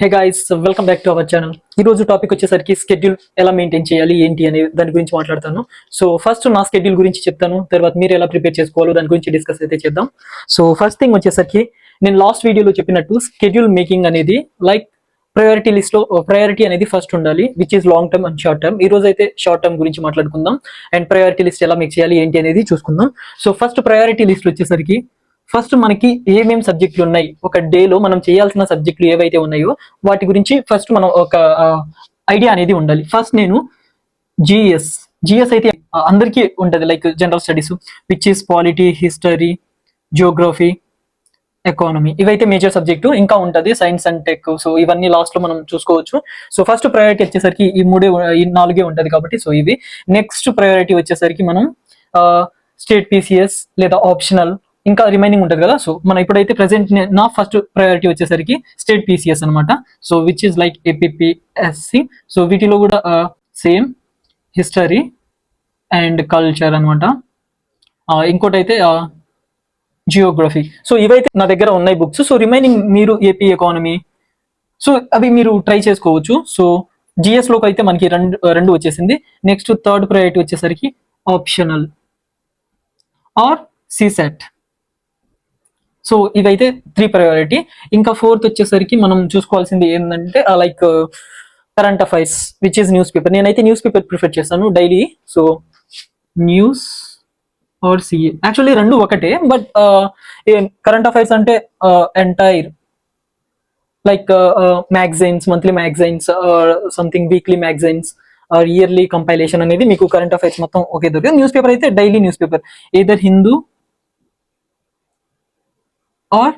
Hey guys, welcome back to our channel. ఈ రోజు topic వచ్చేసరికి స్కెడ్యూల్ ఎలా మెయింటైన్ చేయాలి ఏంటి అనే దాని గురించి మాట్లాడతాను. సో ఫస్ట్ నా స్కెడ్యూల్ గురించి చెప్తాను, తర్వాత మీరు ఎలా ప్రిపేర్ చేసుకోవాలో దాని గురించి డిస్కస్ అయితే చేద్దాం. సో ఫస్ట్ థింగ్ వచ్చేసరికి నేను లాస్ట్ వీడియోలో చెప్పినట్టు స్కెడ్యూల్ మేకింగ్ అనేది like priority list low priority అనేది ఫస్ట్ ఉండాలి, which is long term and short term. ఈ రోజు అయితే షార్ట్ టర్మ్ గురించి మాట్లాడుకుందాం అండ్ ప్రయారిటీ లిస్ట్ ఎలా మేక్ చేయాలి ఏంటి అనేది చూసుకుందాం. సో ఫస్ట్ ప్రయారిటీ లిస్ట్ వచ్చేసరికి ఫస్ట్ మనకి ఏమేం సబ్జెక్టులు ఉన్నాయి, ఒక డేలో మనం చేయాల్సిన సబ్జెక్టులు ఏవైతే ఉన్నాయో వాటి గురించి ఫస్ట్ మనం ఒక ఐడియా అనేది ఉండాలి. ఫస్ట్ నేను జిఎస్ అయితే అందరికీ ఉంటది, like general studies which is polity, history, Geography, economy. ఇవైతే మేజర్ సబ్జెక్టు. ఇంకా ఉంటది సైన్స్ అండ్ టెక్. సో ఇవన్నీ లాస్ట్ లో మనం చూసుకోవచ్చు. సో ఫస్ట్ ప్రయారిటీ వచ్చేసరికి ఈ నాలుగే ఉంటది కాబట్టి సో ఇవి. నెక్స్ట్ ప్రయారిటీ వచ్చేసరికి మనం స్టేట్ పీసీఎస్ లేదా ఆప్షనల్ ఇంకా రిమైనింగ్ ఉంటుంది కదా. సో మనం ఇప్పుడైతే ప్రెసెంట్ నా ఫస్ట్ ప్రయారిటీ వచ్చేసరికి స్టేట్ పీసీఎస్ అనమాట. So which is like APSC. So వీటిలో కూడా సేమ్ హిస్టరీ అండ్ కల్చర్ అనమాట. ఇంకోటి అయితే జియోగ్రఫీ. సో ఇవైతే నా దగ్గర ఉన్నాయి బుక్స్. సో రిమైనింగ్ మీరు ఏపీ ఎకానమీ, సో అవి మీరు ట్రై చేసుకోవచ్చు. సో జిఎస్ లోకి అయితే మనకి రెండు వచ్చేసింది. నెక్స్ట్ థర్డ్ ప్రయారిటీ వచ్చేసరికి ఆప్షనల్ ఆర్ సిసెట్. సో ఇవైతే 3 ప్రయారిటీ. ఇంకా ఫోర్త్ వచ్చేసరికి మనం చూసుకోవాల్సింది ఏంటంటే like current affairs which is newspaper. నేనైతే న్యూస్ పేపర్ ప్రిఫర్ చేస్తాను daily. So news or CA, actually రెండు ఒకటే, బట్ కరెంట్ అఫైర్స్ అంటే entire like magazines, monthly magazines, something weekly magazines or yearly compilation అనేది మీకు కరెంట్ అఫైర్స్ మొత్తం ఒకే దొరుకుతుంది. న్యూస్ పేపర్ అయితే daily newspaper, either Hindu or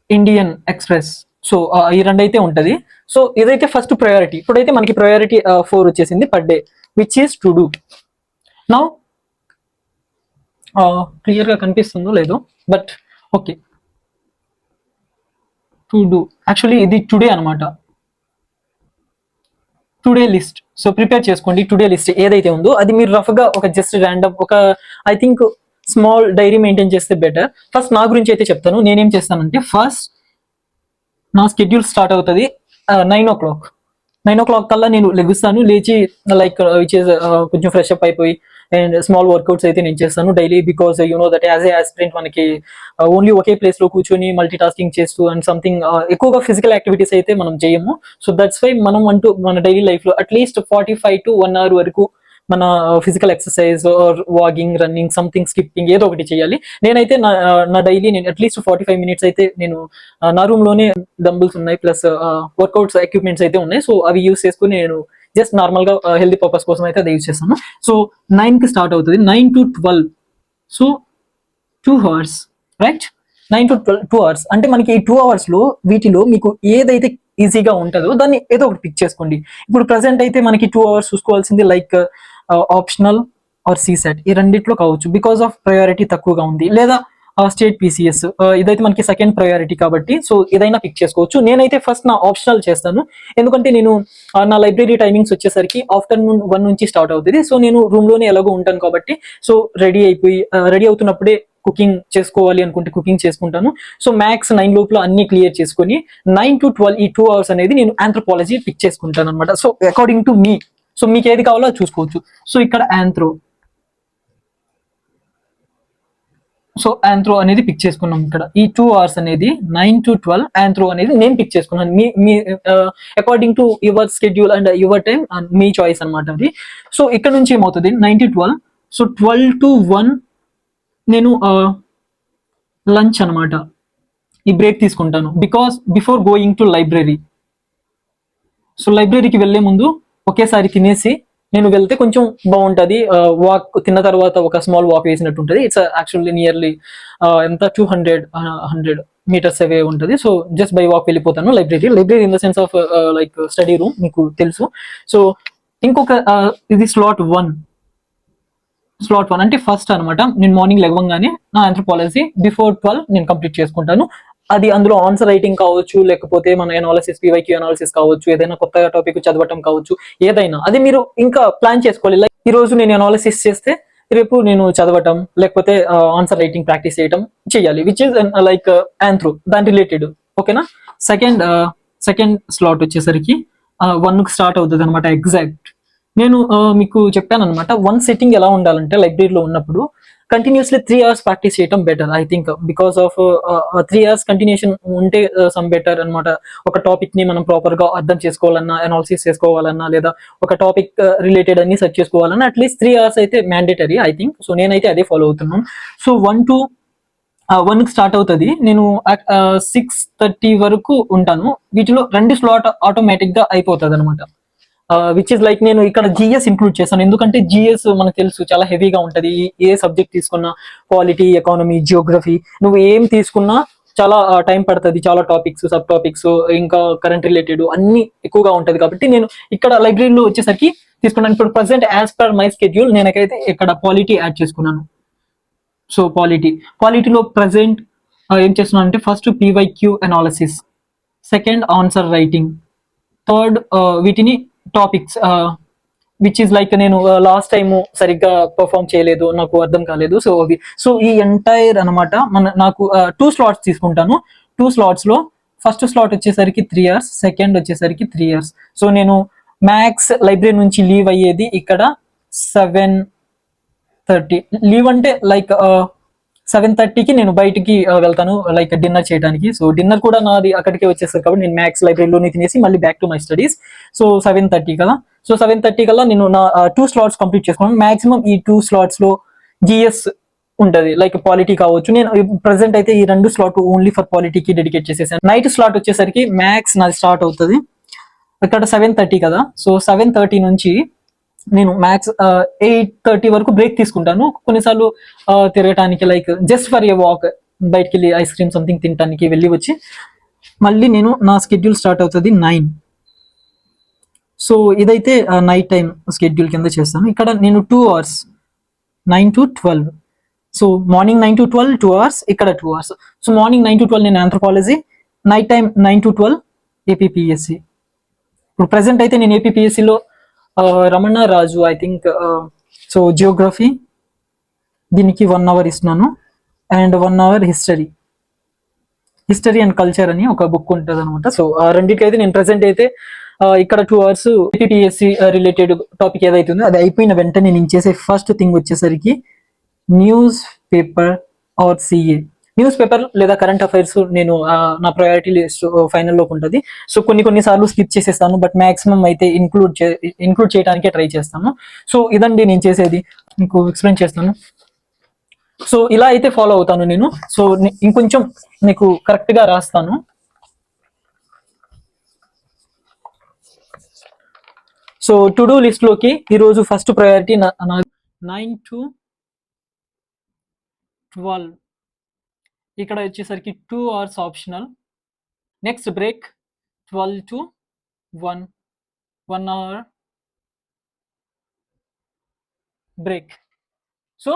Indian Express. సో ఈ రెండు అయితే ఉంటది. సో ఇదైతే ఫస్ట్ ప్రయారిటీ. ఇప్పుడైతే మనకి ప్రయారిటీ 4 వచ్చేసింది per day, which is to do. Now clear గా కనిపిస్తుందో లేదో, but okay. To do actually ఇది టుడే అనమాట, టుడే లిస్ట్. సో ప్రిపేర్ చేసుకోండి. టుడే లిస్ట్ ఏదైతే ఉందో అది మీరు రఫ్ గా ఒక జస్ట్ ర్యాండమ్ ఒక I think small diary maintain చేస్తే బెటర్. ఫస్ట్ నా గురించి అయితే చెప్తాను. నేనేం చేస్తానంటే ఫస్ట్ నా స్కెడ్యూల్ స్టార్ట్ అవుతుంది 9 o'clock. 9 o'clock కల్లా నేను లెగుస్తాను. లేచి లైక్ కొంచెం ఫ్రెష్ అప్ అయిపోయి అండ్ స్మాల్ వర్కౌట్స్ అయితే నేను చేస్తాను daily. Because you know that as a aspirant మనకి ఓన్లీ ఒకే ప్లేస్ లో కూర్చొని మల్టీ టాస్కింగ్ చేస్తూ అండ్ సంథింగ్ ఎక్కువగా ఫిజికల్ యాక్టివిటీస్ అయితే మనం చేయము. సో దట్స్ వై మనం అంటూ మన డైలీ లైఫ్ లో అట్లీస్ట్ 45 to 1 hour వరకు మన physical exercise or walking, running, something, skipping ఏదో ఒకటి చేయాలి. నేనైతే నా డైలీ నేను అట్లీస్ట్ 45 minutes అయితే నేను నా రూమ్ లోనే డంబుల్స్ ఉన్నాయి, ప్లస్ వర్కౌట్స్ ఎక్విప్మెంట్స్ అయితే ఉన్నాయి. సో అవి యూస్ చేసుకుని నేను జస్ట్ నార్మల్ గా హెల్తీ పర్పస్ కోసం అయితే అది యూజ్ చేస్తాను. సో 9 కి స్టార్ట్ అవుతుంది, 9 to 12. So 2 hours, right? 9 to 12 2 hours అంటే మనకి ఈ 2 hours లో వీటిలో మీకు ఏదైతే ఈజీగా ఉంటుందో దాన్ని ఏదో ఒకటి పిక్ చేసుకోండి. ఇప్పుడు ప్రజెంట్ అయితే మనకి 2 hours చూసుకోవాల్సింది లైక్ ఆప్షనల్ ఆర్ సిసెట్. ఈ రెండిట్లో కావచ్చు బికాస్ ఆఫ్ ప్రయారిటీ తక్కువగా ఉంది, లేదా స్టేట్ పీసీఎస్ ఇదైతే మనకి సెకండ్ ప్రయారిటీ కాబట్టి సో ఏదైనా పిక్ చేసుకోవచ్చు. నేనైతే ఫస్ట్ నా ఆప్షనల్ చేస్తాను, ఎందుకంటే నేను నా లైబ్రరీ టైమింగ్స్ వచ్చేసరికి ఆఫ్టర్నూన్ 1 నుంచి స్టార్ట్ అవుతుంది. సో నేను రూమ్ లోనే ఎలాగో ఉంటాను కాబట్టి సో రెడీ అవుతున్నప్పుడే కుకింగ్ చేసుకోవాలి అనుకుంటే కుకింగ్ చేసుకుంటాను. సో మ్యాక్స్ 9 లోపల అన్ని క్లియర్ చేసుకుని 9 to 12 ఈ 2 hours అనేది నేను ఆంథ్రోపాలజీ పిక్ చేసుకుంటాను అనమాట. So according to me, so మీకు ఏది కావాలో అది చూసుకోవచ్చు. సో ఇక్కడ ఆంథ్రో అనేది పిక్ చేసుకున్నాం. ఇక్కడ ఈ 2 hours అనేది 9 to 12 ఆంథ్రో అనేది నేను పిక్ చేసుకున్నాను. మీ according to your schedule and your time and మీ చాయిస్ అనమాట అది. సో ఇక్కడ నుంచి ఏమవుతుంది 9 to 12. సో 12 to 1 నేను లంచ్ అనమాట, ఈ బ్రేక్ తీసుకుంటాను because before going to library. So లైబ్రరీకి వెళ్లే ముందు ఒకేసారి తినేసి నేను వెళ్తే కొంచెం బాగుంటుంది. వాక్ తిన్న తర్వాత ఒక స్మాల్ వాక్ వేసినట్టు ఉంటుంది. ఇట్స్ యాక్చువల్లీ నియర్లీ ఎంత 200 meters అవే ఉంటుంది. సో జస్ట్ బై వాక్ వెళ్ళిపోతాను library in the sense of like study room, మీకు తెలుసు. సో ఇంకొక ఇది స్లాట్ 1 అంటే ఫస్ట్ అనమాట. నేను మార్నింగ్ లెగవంగానే నా ఆంథ్రోపాలజీ బిఫోర్ 12 నేను కంప్లీట్ చేసుకుంటాను. అది అందులో ఆన్సర్ రైటింగ్ కావచ్చు, లేకపోతే మన ఎనాలిసిస్, పీవైక్యూ ఎనాలిసిస్ కావచ్చు, ఏదైనా కొత్త టాపిక్ చదవటం కావచ్చు, ఏదైనా అది మీరు ఇంకా ప్లాన్ చేసుకోవాలి. లైక్ ఈ రోజు నేను ఎనాలిసిస్ చేస్తే రేపు నేను చదవటం లేకపోతే ఆన్సర్ రైటింగ్ ప్రాక్టీస్ చేయటం చేయాలి, విచ్ ఇస్ లైక్ ఆంథ్రో దాని రిలేటెడ్. ఓకేనా? సెకండ్ సెకండ్ స్లాట్ వచ్చేసరికి 1కి స్టార్ట్ అవుతుంది అనమాట ఎగ్జాక్ట్. నేను మీకు చెప్పాను అనమాట, వన్ సెట్టింగ్ ఎలా ఉండాలంటే లైబ్రరీలో ఉన్నప్పుడు కంటిన్యూస్లీ 3 hours ప్రాక్టీస్ చేయడం better I think, because of 3 hours continuation ఉంటే సమ్ బెటర్ అనమాట. ఒక టాపిక్ ని మనం ప్రాపర్ గా అర్థం చేసుకోవాలన్నా, అనాలిసిస్ చేసుకోవాలన్నా, లేదా ఒక టాపిక్ రిలేటెడ్ అన్ని సెర్చ్ చేసుకోవాలన్నా అట్లీస్ట్ 3 hours అయితే మ్యాండేటరీ ఐ థింక్. సో నేనైతే అదే ఫాలో అవుతున్నాను. సో 1కి స్టార్ట్ అవుతుంది, నేను 6:30 వరకు ఉంటాను. వీటిలో 2 స్లాట్ ఆటోమేటిక్ గా అయిపోతుంది అనమాట. విచ్ ఇస్ లైక్ నేను ఇక్కడ జిఎస్ ఇంక్లూడ్ చేస్తాను, ఎందుకంటే జిఎస్ మనకు తెలుసు చాలా హెవీగా ఉంటది. ఏ సబ్జెక్ట్ తీసుకున్నా, పాలిటీ, ఎకానమీ, జియోగ్రఫీ, నువ్వు ఏం తీసుకున్నా చాలా టైం పడుతుంది. చాలా టాపిక్స్, సబ్ టాపిక్స్, ఇంకా కరెంట్ రిలేటెడ్ అన్ని ఎక్కువగా ఉంటది. కాబట్టి నేను ఇక్కడ లైబ్రరీలో వచ్చేసరికి తీసుకున్నాను. ఇప్పుడు present as per my schedule నేనైతే ఇక్కడ పాలిటీ యాడ్ చేసుకున్నాను. సో పాలిటీలో ప్రజెంట్ ఏం చేస్తున్నాను అంటే, first PYQ analysis, second answer writing, third వీటిని టాపిక్స్ విచ్ ఇస్ లైక్ నేను లాస్ట్ టైం సరిగ్గా పర్ఫామ్ చేయలేదు, నాకు అర్థం కాలేదు. సో అవి, సో ఈ ఎంటైర్ అనమాట నాకు 2 slots తీసుకుంటాను. 2 slots లో ఫస్ట్ స్లాట్ వచ్చేసరికి 3 hours, సెకండ్ వచ్చేసరికి 3 hours. సో నేను మ్యాథ్స్ లైబ్రరీ నుంచి లీవ్ అయ్యేది ఇక్కడ 7:30. లీవ్ అంటే లైక్ 7:30కి నేను బయటికి వెళ్తాను, లైక్ డిన్నర్ చేయడానికి. సో డిన్నర్ కూడా నాది అక్కడికే వచ్చేస్తారు, కాబట్టి నేను మ్యాథ్స్ లైబ్రరీలోనే తినేసి మళ్ళీ back to my studies. So 7:30 కదా, సో 7:30 కల్లా నేను నా 2 slots కంప్లీట్ చేసుకున్నాను. మాక్సిమం ఈ 2 slots లో జిఎస్ ఉంటది, లైక్ పాలిటీ కావచ్చు. నేను ప్రెసెంట్ అయితే ఈ 2 స్లాట్ ఓన్లీ ఫర్ పాలిటీకి డెడికేట్ చేసేసాను. నైట్ స్లాట్ వచ్చేసరికి మ్యాథ్స్ నాది స్టార్ట్ అవుతుంది ఇక్కడ 7:30 కదా. సో 7:30 నుంచి నేను మ్యాథ్స్ 8:30 వరకు బ్రేక్ తీసుకుంటాను. కొన్నిసార్లు తిరగటానికి, like just for a walk, బయటికి వెళ్ళి ఐస్ క్రీమ్ సంథింగ్ తినడానికి వెళ్ళి వచ్చి మళ్ళీ నేను నా స్కెడ్యూల్ స్టార్ట్ అవుతుంది 9. సో ఇదైతే నైట్ టైం స్కెడ్యూల్ కింద చేస్తాను. ఇక్కడ నేను 2 hours, 9 to 12. So morning 9 to 12 2 hours, ఇక్కడ 2 hours. సో మార్నింగ్ 9 to 12 నేను anthropology, night time 9 to 12 APPSC. ఇప్పుడు ప్రెసెంట్ అయితే నేను ఏపీపీఎస్సిలో రమణ రాజు ఐ థింక్, సో జియోగ్రఫీ దీనికి 1 hour ఇస్తున్నాను, and 1 hour history and culture అని ఒక బుక్ ఉంటుంది అనమాట. సో ఆ రెండింటికైతే నేను ప్రెసెంట్ అయితే ఇక్కడ 2 hours ఏపీపీఎస్సి రిలేటెడ్ టాపిక్ ఏదైతే ఉందో అది అయిపోయిన వెంటనే నేను చేసే ఫస్ట్ థింగ్ వచ్చేసరికి newspaper or CA. Newspaper లేదా కరెంట్ అఫైర్స్ నేను నా ప్రయారిటీ లిస్ట్ ఫైనల్లోకి ఉంటుంది. సో కొన్నిసార్లు స్కిప్ చేసేస్తాను, బట్ మాక్సిమం అయితే ఇంక్లూడ్ చేయడానికే ట్రై చేస్తాను. సో ఇదండి నేను చేసేది, మీకు ఎక్స్ప్లెయిన్ చేస్తాను. సో ఇలా అయితే ఫాలో అవుతాను నేను. సో ఇంకొంచెం మీకు కరెక్ట్ గా రాస్తాను. సో టు డూ లిస్ట్ లోకి ఈరోజు ఫస్ట్ ప్రయారిటీ 9 to 12, ఇక్కడ వచ్చేసరికి 2 hours optional. Next break 12 to 1 hour break. So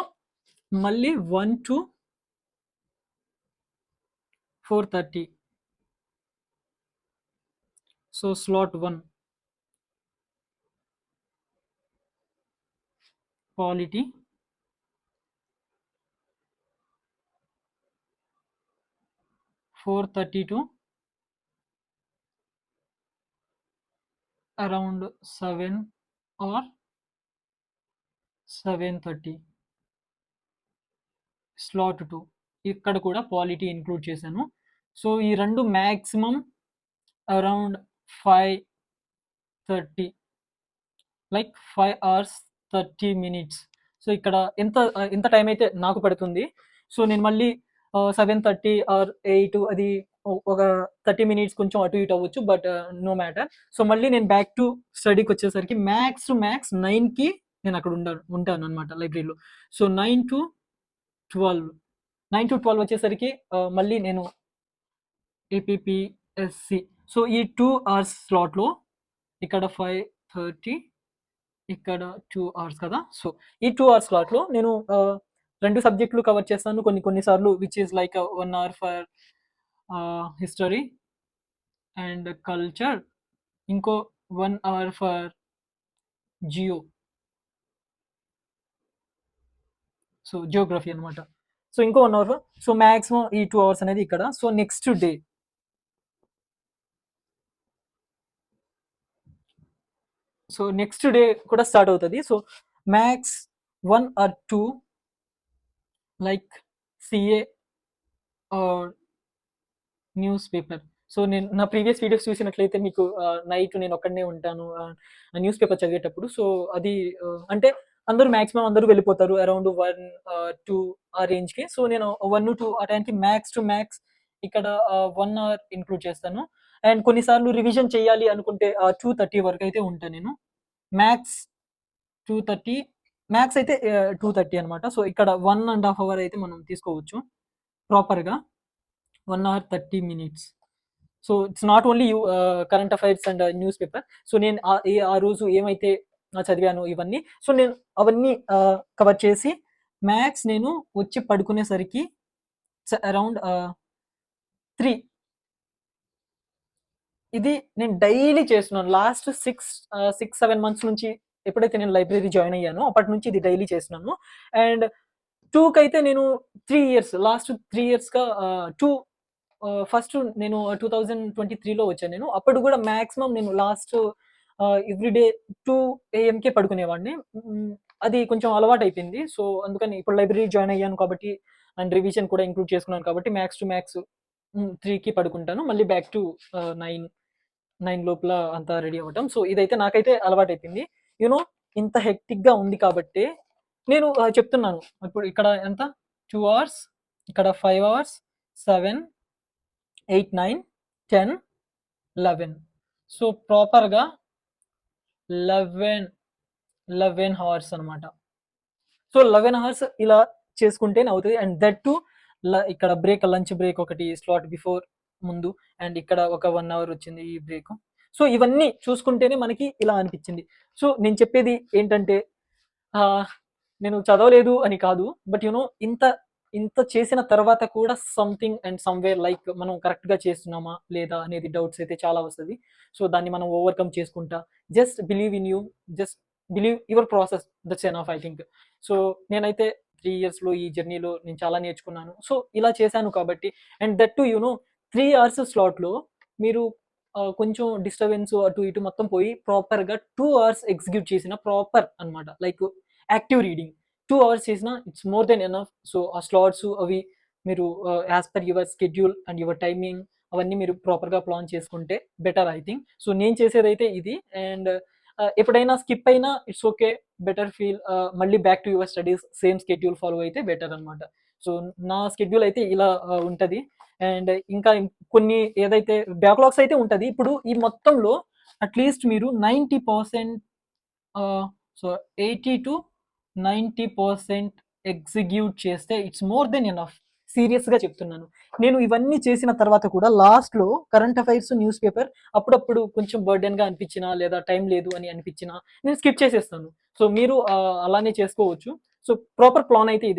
మళ్ళీ 1 to 4:30. So slot 1 polity, 4:30 to around 7 or 7:30. Slot 2 ఇక్కడ కూడా పాలిటీ ఇంక్లూడ్ చేశాను. సో ఈ రెండు maximum around 5:30, like 5 hours 30 minutes. So ఇక్కడ ఎంత టైం అయితే నాకు పడుతుంది. సో నేను మళ్ళీ 7:30 ఆర్ 8 అది ఒక 30 minutes కొంచెం అటు ఇటు అవ్వచ్చు, బట్ నో మ్యాటర్. సో మళ్ళీ నేను బ్యాక్ టు స్టడీకి వచ్చేసరికి మ్యాక్స్ టు మ్యాక్స్ 9కి నేను అక్కడ ఉంటాను అనమాట లైబ్రరీలో. సో 9 to 12 వచ్చేసరికి మళ్ళీ నేను ఏపీపీఎస్సి. సో ఈ 2 hours స్లాట్లో ఇక్కడ 5:30, ఇక్కడ 2 hours కదా. సో ఈ 2 hours స్లాట్లో నేను 2 సబ్జెక్టులు కవర్ చేస్తాను కొన్నిసార్లు, which is like 1 hour for history and culture, ఇంకో 1 hour for geo, so geography అనమాట. సో ఇంకో 1 hour. సో మ్యాక్సిమం ఈ 2 hours అనేది ఇక్కడ. So next day so next day కూడా స్టార్ట్ అవుతుంది. So maths 1 or 2 like CA news paper. So నేను నా ప్రీవియస్ వీడియోస్ చూసినట్లయితే మీకు నైట్ నేను ఒక్కడనే ఉంటాను న్యూస్ పేపర్ చదివేటప్పుడు. సో అది అంటే అందరూ మాక్సిమం అందరూ వెళ్ళిపోతారు అరౌండ్ 1-2 ఆ రేంజ్కి. సో నేను 1-2 ఆ టైంకి మ్యాథ్స్ టు మ్యాథ్స్ ఇక్కడ 1 అవర్ ఇంక్లూడ్ చేస్తాను. అండ్ కొన్నిసార్లు రివిజన్ చేయాలి అనుకుంటే 2:30 వరకు అయితే ఉంటాను నేను. మ్యాథ్స్ 2:30, మ్యాథ్స్ అయితే 2:30 అనమాట. సో ఇక్కడ 1.5 అవర్ అయితే మనం తీసుకోవచ్చు ప్రాపర్గా. 1 hour 30 minutes. So it's not only current affairs and news paper. So నేను ఆ రోజు ఏమైతే చదివాను ఇవన్నీ, సో నేను అవన్నీ కవర్ చేసి మ్యాథ్స్ నేను వచ్చి పడుకునేసరికి అరౌండ్ 3. ఇది నేను డైలీ చేస్తున్నాను లాస్ట్ 6-7 months నుంచి. ఎప్పుడైతే నేను లైబ్రరీ జాయిన్ అయ్యానో అప్పటి నుంచి ఇది డైలీ చేస్తున్నాను. అండ్ 2కి అయితే నేను 3 years, లాస్ట్ 3 yearsగా 2 ఫస్ట్ నేను 2023లో వచ్చాను నేను. అప్పుడు కూడా మాక్సిమం నేను లాస్ట్ ఎవ్రీడే 2 AM పడుకునేవాడిని. అది కొంచెం అలవాటు అయిపోయింది. సో అందుకని ఇప్పుడు లైబ్రరీ జాయిన్ అయ్యాను కాబట్టి అండ్ రివిజన్ కూడా ఇంక్లూడ్ చేసుకున్నాను కాబట్టి మ్యాథ్స్ టు మ్యాథ్స్ 3కి పడుకుంటాను. మళ్ళీ బ్యాక్ టు 9 లోపల అంతా రెడీ అవ్వటం. సో ఇదైతే నాకైతే అలవాటు అయిపోయింది. యూనో ఇంత హెక్టిక్గా ఉంది కాబట్టి నేను చెప్తున్నాను. ఇప్పుడు ఇక్కడ ఎంత 2 hours, ఇక్కడ 5 hours, 7, 8, 9, 10, 11. సో ప్రాపర్గా 11 hours అనమాట. సో 11 hours ఇలా చేసుకుంటేనే అవుతుంది. అండ్ దట్ టు ఇక్కడ బ్రేక్, లంచ్ బ్రేక్ ఒకటి స్లాట్ బిఫోర్ ముందు, అండ్ ఇక్కడ ఒక 1 hour వచ్చింది ఈ బ్రేక్. సో ఇవన్నీ చూసుకుంటేనే మనకి ఇలా అనిపించింది. సో నేను చెప్పేది ఏంటంటే నేను చదవలేదు అని కాదు, బట్ యూనో ఇంత చేసిన తర్వాత కూడా సంథింగ్ అండ్ సమ్వేర్ లైక్ మనం కరెక్ట్గా చేస్తున్నామా లేదా అనేది డౌట్స్ అయితే చాలా వస్తుంది. సో దాన్ని మనం ఓవర్కమ్ చేసుకుంటా just believe in you, just believe your process, that's enough I think. So నేనైతే 3 yearsలో ఈ జర్నీలో నేను చాలా నేర్చుకున్నాను. సో ఇలా చేశాను కాబట్టి, అండ్ దట్ టు 3 hours స్లాట్లో మీరు కొంచెం డిస్టర్బెన్స్ అటు ఇటు మొత్తం పోయి ప్రాపర్గా 2 hours ఎగ్జిక్యూట్ చేసిన ప్రాపర్ అనమాట. లైక్ యాక్టివ్ రీడింగ్ 2 hours చేసిన it's more than enough. So ఆ స్లాట్స్ అవి మీరు as per your schedule and your timing అవన్నీ మీరు ప్రాపర్గా ప్లాన్ చేసుకుంటే బెటర్ ఐ థింక్. సో నేను చేసేదైతే ఇది. అండ్ ఎప్పుడైనా స్కిప్ అయినా ఇట్స్ ఓకే, బెటర్ ఫీల్ మళ్ళీ back to your studies same schedule follow అయితే బెటర్ అనమాట. సో నా స్కెడ్యూల్ అయితే ఇలా ఉంటుంది. అండ్ ఇంకా కొన్ని ఏదైతే బ్యాక్లాగ్స్ అయితే ఉంటుంది. ఇప్పుడు ఈ మొత్తంలో అట్లీస్ట్ మీరు 90%, సో 80-90% ఎగ్జిక్యూట్ చేస్తే ఇట్స్ మోర్ దెన్ ఎనఫ్. సీరియస్గా చెప్తున్నాను. నేను ఇవన్నీ చేసిన తర్వాత కూడా లాస్ట్లో కరెంట్ అఫైర్స్, న్యూస్ పేపర్ అప్పుడప్పుడు కొంచెం బర్డెన్గా అనిపించినా లేదా టైం లేదు అని అనిపించినా నేను స్కిప్ చేసేస్తాను. సో మీరు అలానే చేసుకోవచ్చు. సో ప్రాపర్ ప్లాన్ అయితే ఇది.